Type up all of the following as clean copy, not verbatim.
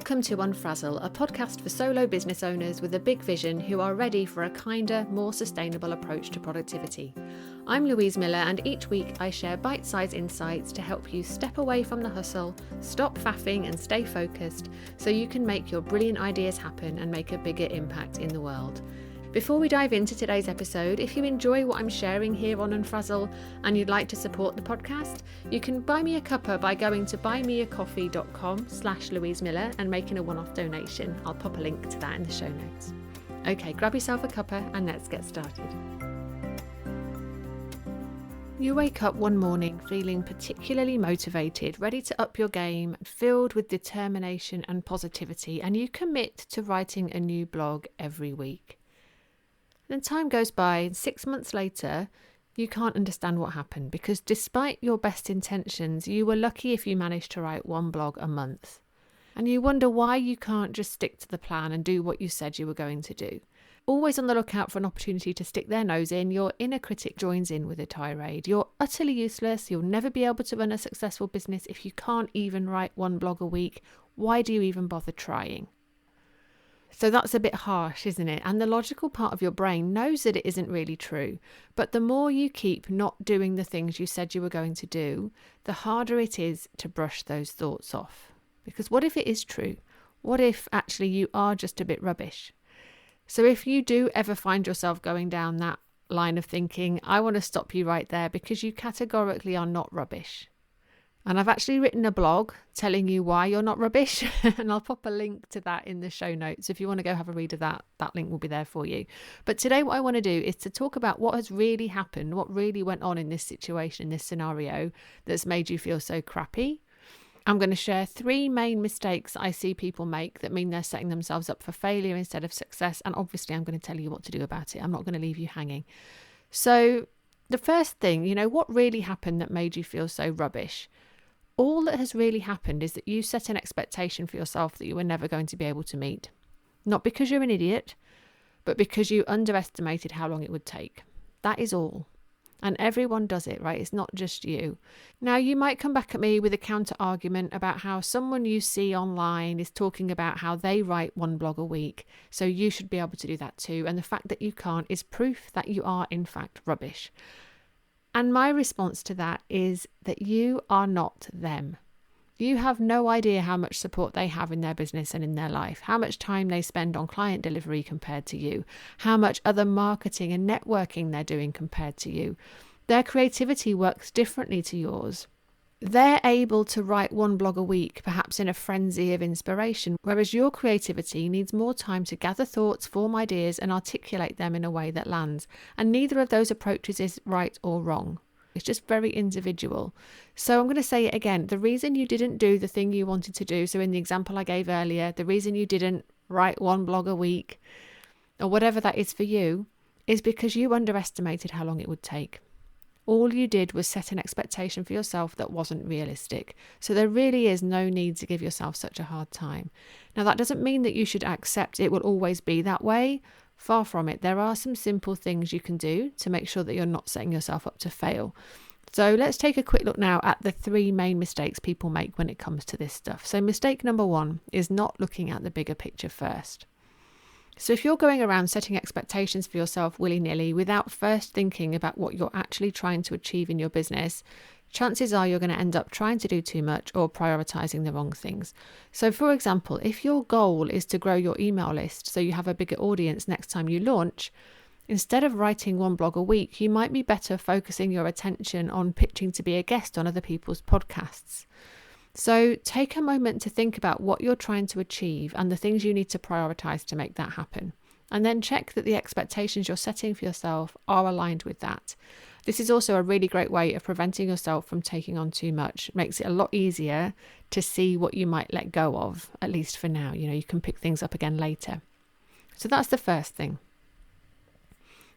Welcome to Unfrazzle, a podcast for solo business owners with a big vision who are ready for a kinder, more sustainable approach to productivity. I'm Louise Miller, and each week I share bite-sized insights to help you step away from the hustle, stop faffing and stay focused so you can make your brilliant ideas happen and make a bigger impact in the world. Before we dive into today's episode, if you enjoy what I'm sharing here on Unfrazzle and you'd like to support the podcast, you can buy me a cuppa by going to buymeacoffee.com/Louise Miller and making a one-off donation. I'll pop a link to that in the show notes. Okay, grab yourself a cuppa and let's get started. You wake up one morning feeling particularly motivated, ready to up your game, filled with determination and positivity, and you commit to writing a new blog every week. Then time goes by, and 6 months later, you can't understand what happened because despite your best intentions, you were lucky if you managed to write one blog a month. And you wonder why you can't just stick to the plan and do what you said you were going to do. Always on the lookout for an opportunity to stick their nose in, your inner critic joins in with a tirade. You're utterly useless. You'll never be able to run a successful business if you can't even write one blog a week. Why do you even bother trying? So that's a bit harsh, isn't it? And the logical part of your brain knows that it isn't really true. But the more you keep not doing the things you said you were going to do, the harder it is to brush those thoughts off. Because what if it is true? What if actually you are just a bit rubbish? So if you do ever find yourself going down that line of thinking, I want to stop you right there because you categorically are not rubbish. And I've actually written a blog telling you why you're not rubbish. And I'll pop a link to that in the show notes. If you want to go have a read of that, that link will be there for you. But today what I want to do is to talk about what has really happened, what really went on in this situation, in this scenario that's made you feel so crappy. I'm going to share 3 main mistakes I see people make that mean they're setting themselves up for failure instead of success. And obviously I'm going to tell you what to do about it. I'm not going to leave you hanging. So the first thing, what really happened that made you feel so rubbish? All that has really happened is that you set an expectation for yourself that you were never going to be able to meet. Not because you're an idiot, but because you underestimated how long it would take. That is all. And everyone does it, right? It's not just you. Now, you might come back at me with a counter argument about how someone you see online is talking about how they write one blog a week, so you should be able to do that too. And the fact that you can't is proof that you are, in fact, rubbish. And my response to that is that you are not them. You have no idea how much support they have in their business and in their life, how much time they spend on client delivery compared to you, how much other marketing and networking they're doing compared to you. Their creativity works differently to yours. They're able to write one blog a week, perhaps in a frenzy of inspiration, whereas your creativity needs more time to gather thoughts, form ideas, and articulate them in a way that lands. And neither of those approaches is right or wrong. It's just very individual. So I'm going to say it again. The reason you didn't do the thing you wanted to do, so in the example I gave earlier, the reason you didn't write one blog a week, or whatever that is for you, is because you underestimated how long it would take. All you did was set an expectation for yourself that wasn't realistic. So there really is no need to give yourself such a hard time. Now, that doesn't mean that you should accept it will always be that way. Far from it. There are some simple things you can do to make sure that you're not setting yourself up to fail. So let's take a quick look now at the 3 main mistakes people make when it comes to this stuff. So mistake number 1 is not looking at the bigger picture first. So if you're going around setting expectations for yourself willy-nilly without first thinking about what you're actually trying to achieve in your business, chances are you're going to end up trying to do too much or prioritizing the wrong things. So for example, if your goal is to grow your email list so you have a bigger audience next time you launch, instead of writing one blog a week, you might be better focusing your attention on pitching to be a guest on other people's podcasts. So take a moment to think about what you're trying to achieve and the things you need to prioritize to make that happen. And then check that the expectations you're setting for yourself are aligned with that. This is also a really great way of preventing yourself from taking on too much. It makes it a lot easier to see what you might let go of, at least for now. You can pick things up again later. So that's the first thing.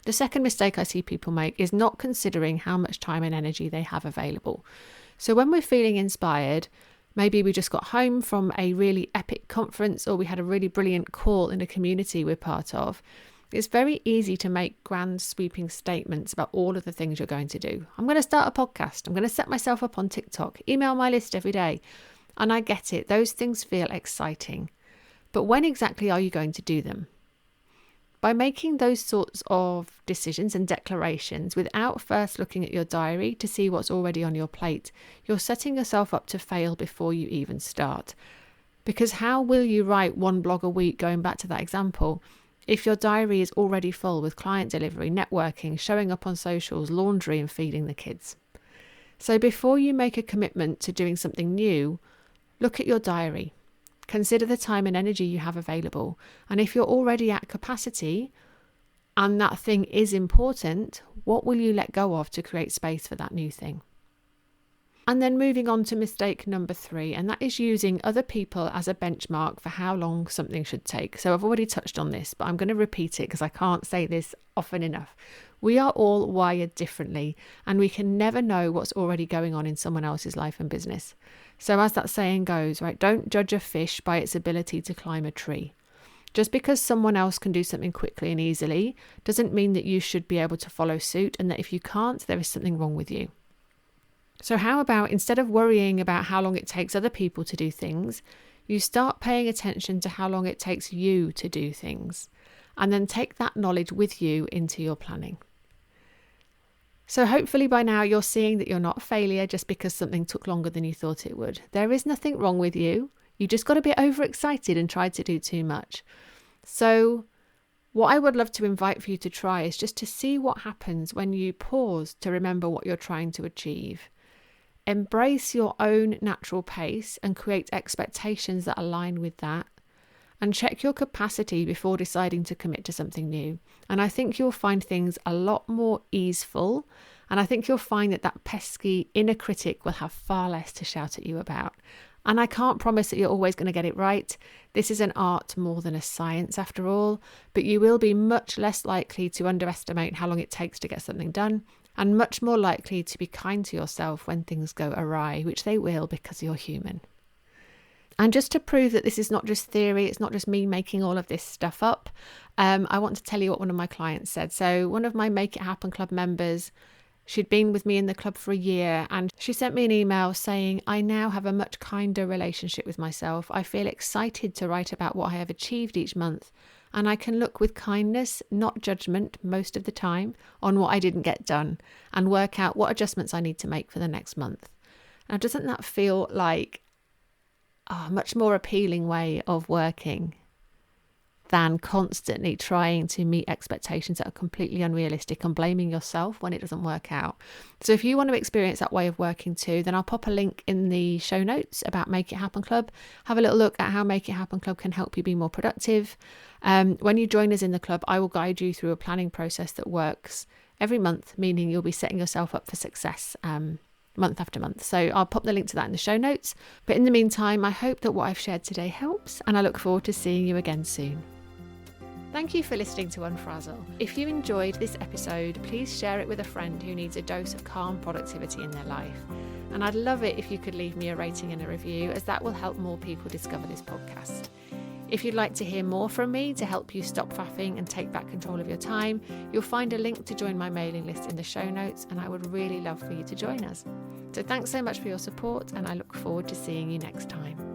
The second mistake I see people make is not considering how much time and energy they have available. So when we're feeling inspired, maybe we just got home from a really epic conference or we had a really brilliant call in a community we're part of, it's very easy to make grand sweeping statements about all of the things you're going to do. I'm going to start a podcast. I'm going to set myself up on TikTok, email my list every day. And I get it. Those things feel exciting. But when exactly are you going to do them? By making those sorts of decisions and declarations without first looking at your diary to see what's already on your plate, you're setting yourself up to fail before you even start. Because how will you write one blog a week, going back to that example, if your diary is already full with client delivery, networking, showing up on socials, laundry and feeding the kids? So before you make a commitment to doing something new, look at your diary. Consider the time and energy you have available. And if you're already at capacity and that thing is important, what will you let go of to create space for that new thing? And then moving on to mistake number 3, and that is using other people as a benchmark for how long something should take. So I've already touched on this, but I'm going to repeat it because I can't say this often enough. We are all wired differently, and we can never know what's already going on in someone else's life and business. So as that saying goes, right, don't judge a fish by its ability to climb a tree. Just because someone else can do something quickly and easily doesn't mean that you should be able to follow suit, and that if you can't, there is something wrong with you. So how about, instead of worrying about how long it takes other people to do things, you start paying attention to how long it takes you to do things, and then take that knowledge with you into your planning. So hopefully by now you're seeing that you're not a failure just because something took longer than you thought it would. There is nothing wrong with you. You just got a bit overexcited and tried to do too much. So what I would love to invite for you to try is just to see what happens when you pause to remember what you're trying to achieve. Embrace your own natural pace and create expectations that align with that. And check your capacity before deciding to commit to something new. And I think you'll find things a lot more easeful. And I think you'll find that that pesky inner critic will have far less to shout at you about. And I can't promise that you're always going to get it right. This is an art more than a science after all. But you will be much less likely to underestimate how long it takes to get something done, and much more likely to be kind to yourself when things go awry, which they will because you're human. And just to prove that this is not just theory, it's not just me making all of this stuff up, I want to tell you what one of my clients said. So one of my Make It Happen Club members, she'd been with me in the club for a year, and she sent me an email saying, I now have a much kinder relationship with myself. I feel excited to write about what I have achieved each month, and I can look with kindness, not judgment most of the time, on what I didn't get done and work out what adjustments I need to make for the next month. Now, doesn't that feel like a much more appealing way of working than constantly trying to meet expectations that are completely unrealistic and blaming yourself when it doesn't work out? So if you want to experience that way of working too, then I'll pop a link in the show notes about Make It Happen Club. Have a little look at how Make It Happen Club can help you be more productive. When you join us in the club, I will guide you through a planning process that works every month, meaning you'll be setting yourself up for success month after month. So I'll pop the link to that in the show notes. But in the meantime, I hope that what I've shared today helps, and I look forward to seeing you again soon. Thank you for listening to Unfrazzle. If you enjoyed this episode, please share it with a friend who needs a dose of calm productivity in their life. And I'd love it if you could leave me a rating and a review, as that will help more people discover this podcast. If you'd like to hear more from me to help you stop faffing and take back control of your time, you'll find a link to join my mailing list in the show notes, and I would really love for you to join us. So thanks so much for your support, and I look forward to seeing you next time.